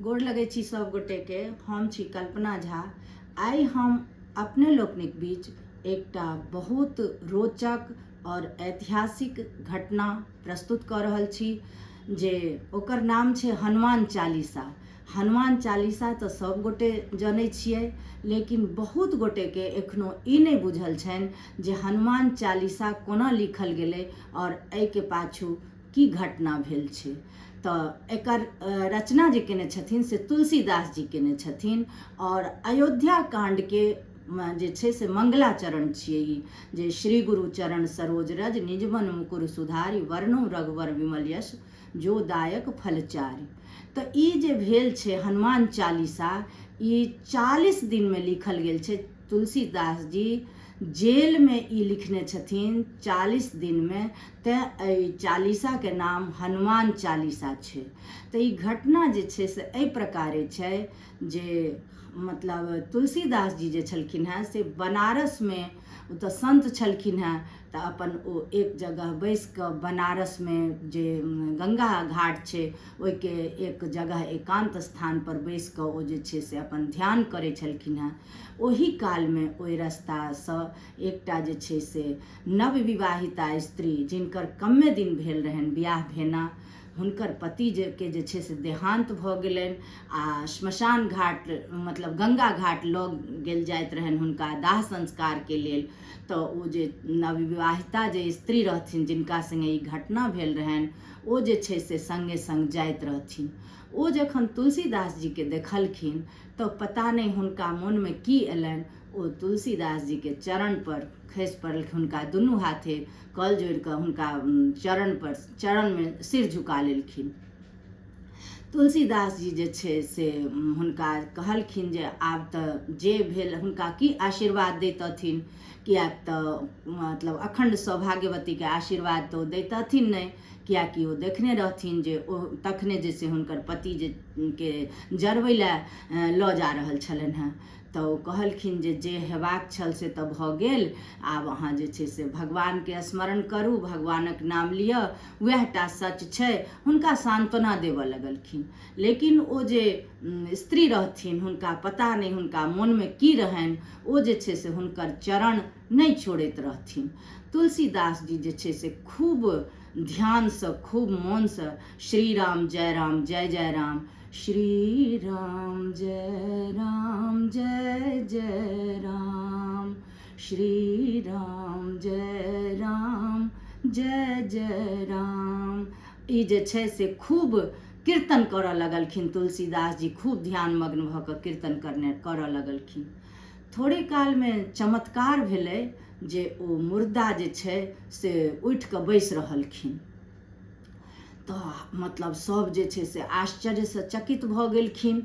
गोर लगै छी सब गोटे के। हम छी कल्पना झा। आइ हम अपने लोकनिक बीच एकटा बहुत रोचक और ऐतिहासिक घटना प्रस्तुत कऽ रहल छी जे ओकर नाम छै हनुमान चालीसा। हनुमान चालीसा तऽ सब गोटे जनै छियै, लेकिन बहुत गोटेके एखनो ई नहि बुझल छनि जे हनुमान चालीसा कोना लिखल गेलै और एहिके पाछू की घटना भेल छै। तऽ एकर रचना जे केने छथिन से तुलसीदास जी केने छथिन और अयोध्या कांड के जे छै से मंगलाचरण छियै ई, जे श्री गुरु चरण सरोज रज निजमन मुकुर सुधारी वर्णो रघुवर विमल यश जो दायक फलचारी। तऽ ई जे भेल छै हनुमान चालीसा, ई 40 दिन में लिखल गेल छै। तुलसीदास जी जेल में ई लिखने छथिन 40 दिन में, तैं चालीसा के नाम हनुमान चालीसा छै। तऽ ई घटना जे छै से एहि प्रकारे छै जे मतलब तुलसीदास जी जे छलखिन हेँ से बनारस में, ओ तऽ संत छलखिन हेँ, तऽ अपन ओ एक जगह बैस कऽ बनारस में जे गंगा घाट छै ओहिके एक जगह एकांत स्थान पर बैस कऽ ओ जे छै से अपन ध्यान करै छलखिन हेँ। ओही काल में ओहि रास्तासँ एकटा जे छै से नवविवाहिता स्त्री, जिनकर कमे दिन भेल रहनि बियाह भेना, हुनकर पति के जे छै से देहांत भऽ गेलनि आ श्मशान घाट मतलब गंगा घाट लऽ गेल जाइत रहनि हुनका दाह संस्कार के लेल। तऽ ओ जे नवविवाहिता जे स्त्री रहथिन जिनका संगे ई घटना भेल रहनि, ओ जे छै से संगे संग जाइत रहथिन। ओ जखन तुलसीदास जी के देखलखिन तऽ पता नहीं हुनका मन में की एलनि, ओ तुलसीदास जी के चरण पर खसि पड़लखिन, हुनका दुनू हाथे कल जोड़ि कऽ हुनका चरण में सिर झुका लेलखिन। तुलसीदास जी जे छै से हुनका कहलखिन जे आब तऽ जे भेल हुनका की आशीर्वाद दैतथिन, किएक तऽ मतलब अखंड सौभाग्यवती के आशीर्वाद तऽ ओ दैतथिन नहि, किएकि ओ देखने रहथिन जे ओ तखने जे से हुनकर पति जे के जरबै लए लऽ जा रहल छलनि हेँ। तऽ ओ कहलखिन जे जे हेबाक छल से तऽ भऽ गेल, आब अहाँ जे छै से भगवानके स्मरण करू, भगवानक नाम लिअ, वएह टा सच छै। हुनका सांत्वना देबऽ लगलखिन। लेकिन ओ जे स्त्री रहथिन, हुनका पता नहीं हुनका मन में की रहनि, ओ जे छै से हुनकर चरण नहीं छोड़ैत रहथिन। तुलसीदास जी जे छै से खूब ध्यानसँ, खूब मोनसँ श्री राम जय जय राम, श्री राम जय जय राम, श्री राम जय जय राम, ई जे छै से खूब कीर्तन करऽ लगलखिन। तुलसीदास जी खूब ध्यान मग्न भऽ कऽ कीर्तन करऽ लगलखिन। थोड़े काल में चमत्कार भेलै जे ओ मुर्दा जे छै से उठि कऽ बैस रहलखिन। तऽ मतलब सब जे छै से आश्चर्यसँ चकित भऽ गेलखिन।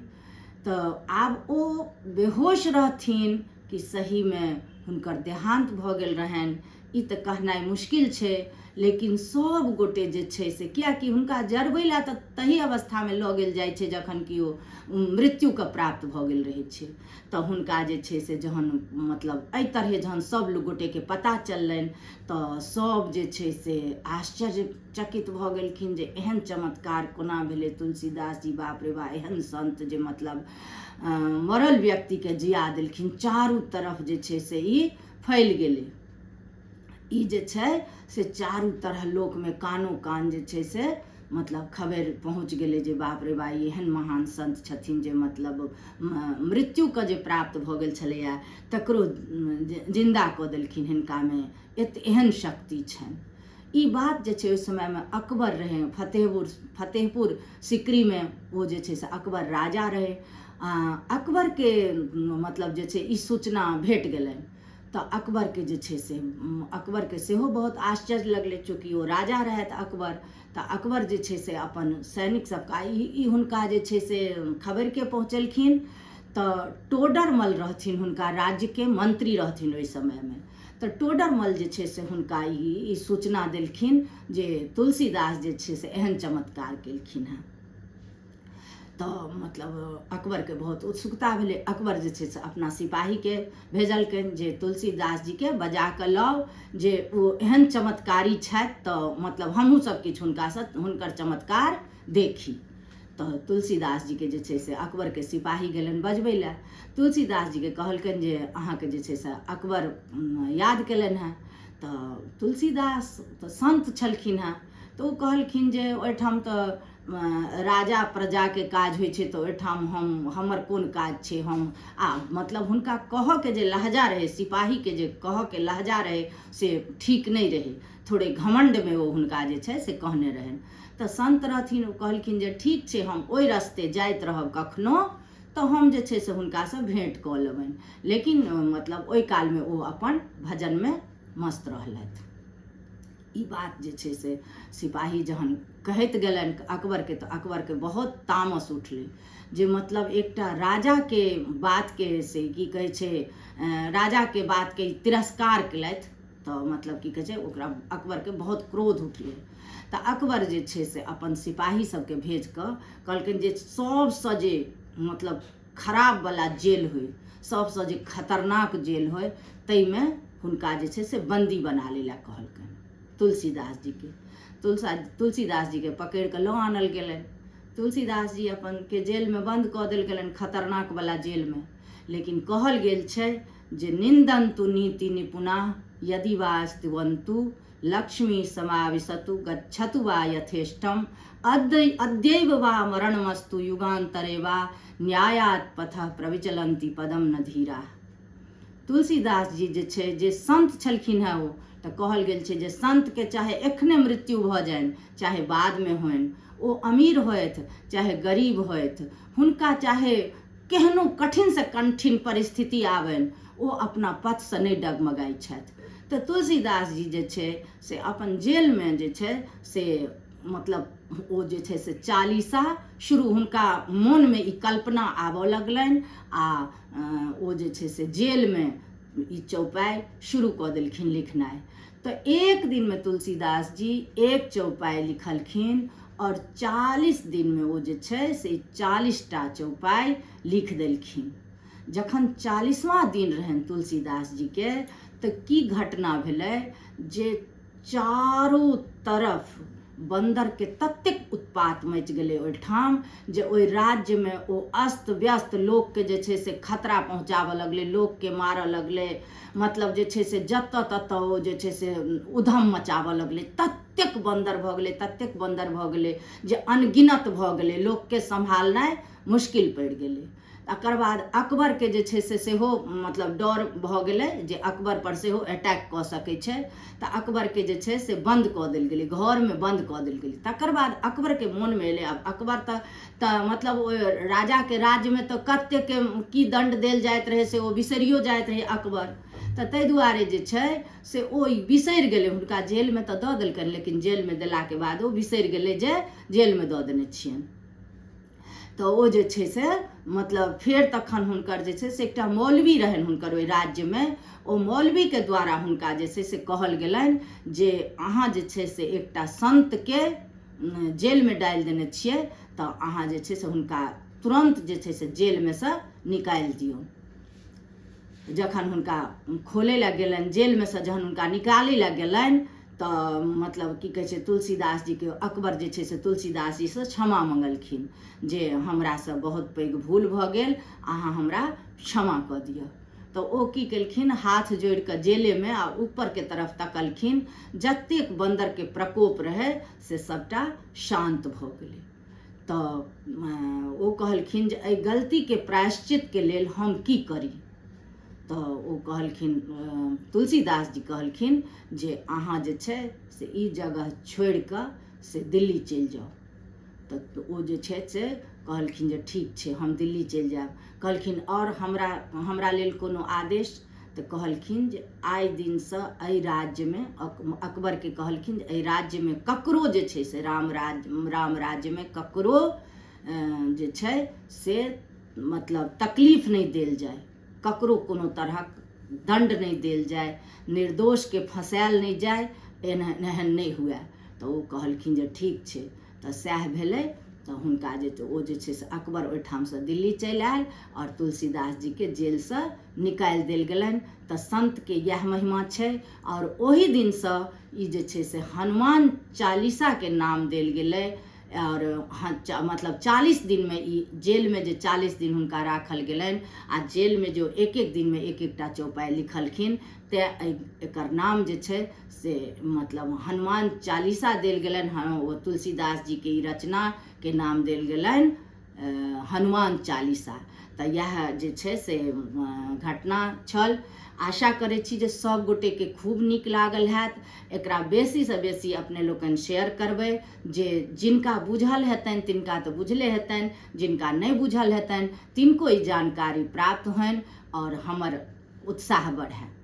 तऽ आब ओ बेहोश रहथिन कि सही में हुनकर देहांत भऽ गेल रहनि, ई तऽ कहनाइ मुश्किल छै। लेकिन सब गोटे जे छै से, किएकि हुनका जरबै लए तऽ तही अवस्था में लऽ गेल जाइ छै जखन कि ओ मृत्युके प्राप्त भऽ गेल रहै छै। तऽ हुनका जे छै से जहन मतलब एहि तरहे जहन सब गोटेके पता चललनि, तऽ सब जे छै से आश्चर्यचकित भऽ गेलखिन जे एहन चमत्कार कोना भेलै। तुलसीदास जी बाप रे बा, एहन संत जे मतलब मरल व्यक्तिके जिया देलखिन। चारू तरफ जे छै से ई फैल गेलै। ई जे छै से चारू तरह लोक में कानो कान जे छै से मतलब खबर पहुँच गेलै जे बाप रे बा, एहन महान संत छथिन जे मतलब मृत्युके जे प्राप्त भऽ गेल छलैया तकरो जिंदा कऽ देलखिन, हिनका में एहन शक्ति छनि। ई बात जे छै ओहि समय में अकबर रहे, फतेहपुर सिकरी में वो जे छै से अकबर राजा रहे। अकबर के मतलब जे छै ई सूचना भेट गेलनि। तऽ अकबर के जे छै से अकबर के सेहो बहुत आश्चर्य लगलै, चूँकि ओ राजा रहथि अकबर। तऽ अकबर जे छै से अपन सैनिक सबका ई हुनका जे छै से खबर के पहुँचेलखिन। तऽ टोडरमल रहथिन, हुनका राज्य के मंत्री रहथिन ओहि समय में। तऽ टोडरमल जे छै से हुनका ई सूचना देलखिन जे तुलसीदास जे छै से एहन चमत्कार केलखिन हेँ। तऽ मतलब अकबर के बहुत उत्सुकता भेलै। अकबर जे छै से अपना सिपाही के भेजलकनि जे तुलसीदास जी के बजा कऽ लाउ, जे ओ एहन चमत्कारी छथि, तऽ मतलब हमहूँ सब किछु हुनकासँ हुनकर चमत्कार देखी। तो तुलसीदास जी के जे छे से अकबर के सिपाही गेलन बजबै ला। तुलसीदास जी के कहलकन जे अहाँ के जे छे से अकबर याद केलन है। तो तुलसीदास तो संत छलखिन हैं, तो वो कहलखिन जे ओहिठाम तो राजा प्रजा के काज होइ छे, तो ओहिठाम हमर कोन काज छे। हम मतलब हुनका कह के जे लहजा रहे, सिपाही के जे कह के लहजा रहे से ठीक नहीं रहे, थोड़े घमंड में वो हुनका जे छे से कहने रहन। तो संत रहथिन, वो कहलखिन जे ठीक छे, हम ओहि रस्ते जाइत रहब कखनो, तो हम जे छे से हुनका से भेंट कऽ लेबनि। लेकिन मतलब ओहि काल में वो अपन भजन में मस्त रहलथि। ई बात जे छे से सिपाही जहन कहत गेलन अकबर के, तो अकबर के बहुत तामस उठले जे मतलब एकटा राजा के बात के से की कहे छे, राजा के बात के तिरस्कार केलथि। तो मतलब की कहे छे ओकरा अकबर के बहुत क्रोध उठले। तो अकबर जे छे से अपन सिपाही सबके भेज कऽ कहलखिन जे सबसँ जे मतलब खराब वाला जेल होय, सबसँ जे खतरनाक जेल होय, ताहिमे हुनका जे छे से बंदी बना लेला कहलकन तुलसीदास जी के। तुलसीदास जी के पकड़ के लऽ आनल गेलन। तुलसीदास जी अपन के जेल में बंद कऽ देल गेलन, खतरनाक वाला जेल में। लेकिन कहल गेल छै जे निंदन्तु नीति निपुणा यदि वा स्तुवन्तु लक्ष्मी समाविशतु गच्छतु वा यथेष्टम अद्यैव वा मरणमस्तु युगान्तरे वा न्यायात् पथः प्रविचलन्ति पदम न धीरा। तुलसीदास जी जे छै जे संत छलखिन हैं, वो तो कहल गेल छै जे संत के चाहे एखने मृत्यु भऽ जाइन चाहे बाद में होइन, ओ अमीर होएथ चाहे गरीब होएथ, हुनका चाहे केहनो कठिन से कठिन परिस्थिति आबनि, ओ अपना पथ से नहीं डगमगाई छथि। तो तुलसीदास जी जे छे से अपन जेल में जे छे से मतलब ओ जे छे से चालीसा शुरू हुनका मन में ई कल्पना आबऽ लगलनि, आ ओ जे छे से जेल में ई चौपाई शुरू कऽ देलखिन लिखनाइ। तो एक दिन में तुलसीदास जी एक चौपाई लिखलखिन, और 40 दिन में वो जे छे से 40टा चौपाई लिख देलखिन। जखन 40वां दिन रहन तुलसीदास जी के, तो की घटना भेलै जे चारों तरफ बंदर के ततेक उत्पात मच गेलै ओहिठाम जे ओहि राज्य में ओ अस्त व्यस्त लोक के जे छे से खतरा पहुँचाबऽ लगलै, लोक के मारऽ लगलै, मतलब जे छे से जतऽ ततऽ ओ जे छे से उधम मचाबऽ लगलै। ततेक बंदर भऽ गेलै, ततेक बंदर भऽ गेलै जे अनगिनत भऽ गेलै, लोक के सम्हालनाइ मुश्किल पड़ि गेलै। तकर बाद अकबर के जे छे से सेहो मतलब डर भऽ गेलै जे अकबर पर सेहो अटैक कऽ सकै छै। तऽ अकबर के जे छे से बंद कऽ देल गेलै, घर में बंद कऽ देल गेलै। तकर बाद अकबर के मन में एलै, अब अकबर तऽ मतलब ओ राजा के राज्य में तो कतेक की दंड देल जाइत रहे से ओ बिसरियो जाइत रहे अकबर। तऽ ताहि दुआरे जे छै से ओ बिसरि गेलै, हुनका जेल में तऽ दऽ देलकनि, लेकिन जेल में देला के बाद ओ बिसरि गेलै जे जेल में दऽ देने छियनि। तो ओ जे छे से मतलब फेर तखन हुनकर जे छे से एकटा मौलवी रहन हुनकर ओहि राज्य में, ओ मौलवी के द्वारा हुनका जे छे से कहल गेलनि जे अहाँ जे छे से एकटा संत के जेल में डालि देने छियै, तो अहाँ जे छे से हुनका तुरंत जे छे से जेल में से निकालि दियौ। जखन हुनका खोले ला गेलनि जेल में से, जहन हुनका निकाले ला गेलनि, तो मतलब की कहे छे तुलसीदास जी के अकबर जे छे से तुलसीदास जी से क्षमा मंगलखिन जे हमरा से बहुत पैघ भूल भऽ गेल, अहाँ हमरा क्षमा कऽ दिअ। तो ओ की केलखिन, हाथ जोड़ के जेले में आ ऊपर के तरफ तकलखिन, जतेक बंदर के प्रकोप रहे से सबटा शांत भऽ गेलै। तो ओ कहलखिन जे एहि गलती के प्रायश्चित के लेल हम की करी। तो ओ कहलखिन, तुलसीदास जी कहलखिन जे अहाँ जे छे से ई जगह छोड़ के से दिल्ली चलि जाओ। तो ओ जे छे से कहलखिन जे ठीक छे हम दिल्ली चलि जाएब। कहलखिन और हमरा लेल कोनो आदेश। तो कहलखिन जे आइ दिन से एहि राज्य में अकबर के कहलखिन एहि राज्य में ककरो जे छे से राम राज्य में ककरो जे छे से मतलब तकलीफ नहीं देल जाए, ककरो कोनो तरहक दंड नहीं देल जाए, निर्दोष के फंसायल नहीं जाए, एहन नहीं हुए। तो वो कहलखिन जे ठीक छे। तो सएह भेलै। तो हुनका जे ओ जे छे से अकबर ओहिठाम से दिल्ली चलि आयल और तुलसीदास जी के जेल से निकालि देल गेलनि। तो संत के यह महिमा छे। और ओही दिन से ई जे छे से हनुमान चालीसा के नाम देल गेलै और मतलब 40 दिन में ई जेल में जे 40 दिन हुनका राखल गेलनि आ जेल में जो एक एक दिन में एक एकटा चौपाई लिखलखिन ते एकर नाम जे छै से मतलब हनुमान चालीसा देल गेलनि। वो तुलसीदास जी के ई रचना के नाम देल गेलनि हनुमान चालीसा। तऽ यह जे छै से घटना छल। आशा करै छी जे सब गोटे के खूब नीक लागल हैत। एकरा बेसी से बेसी अपने लोकनि शेयर करबै, जे जिनका बुझल हेतनि तिनका तऽ बुझले हेतनि, जिनका नहीं बुझल हेतनि तिनको ई जानकारी प्राप्त होनि और हमर उत्साह बढ़ै।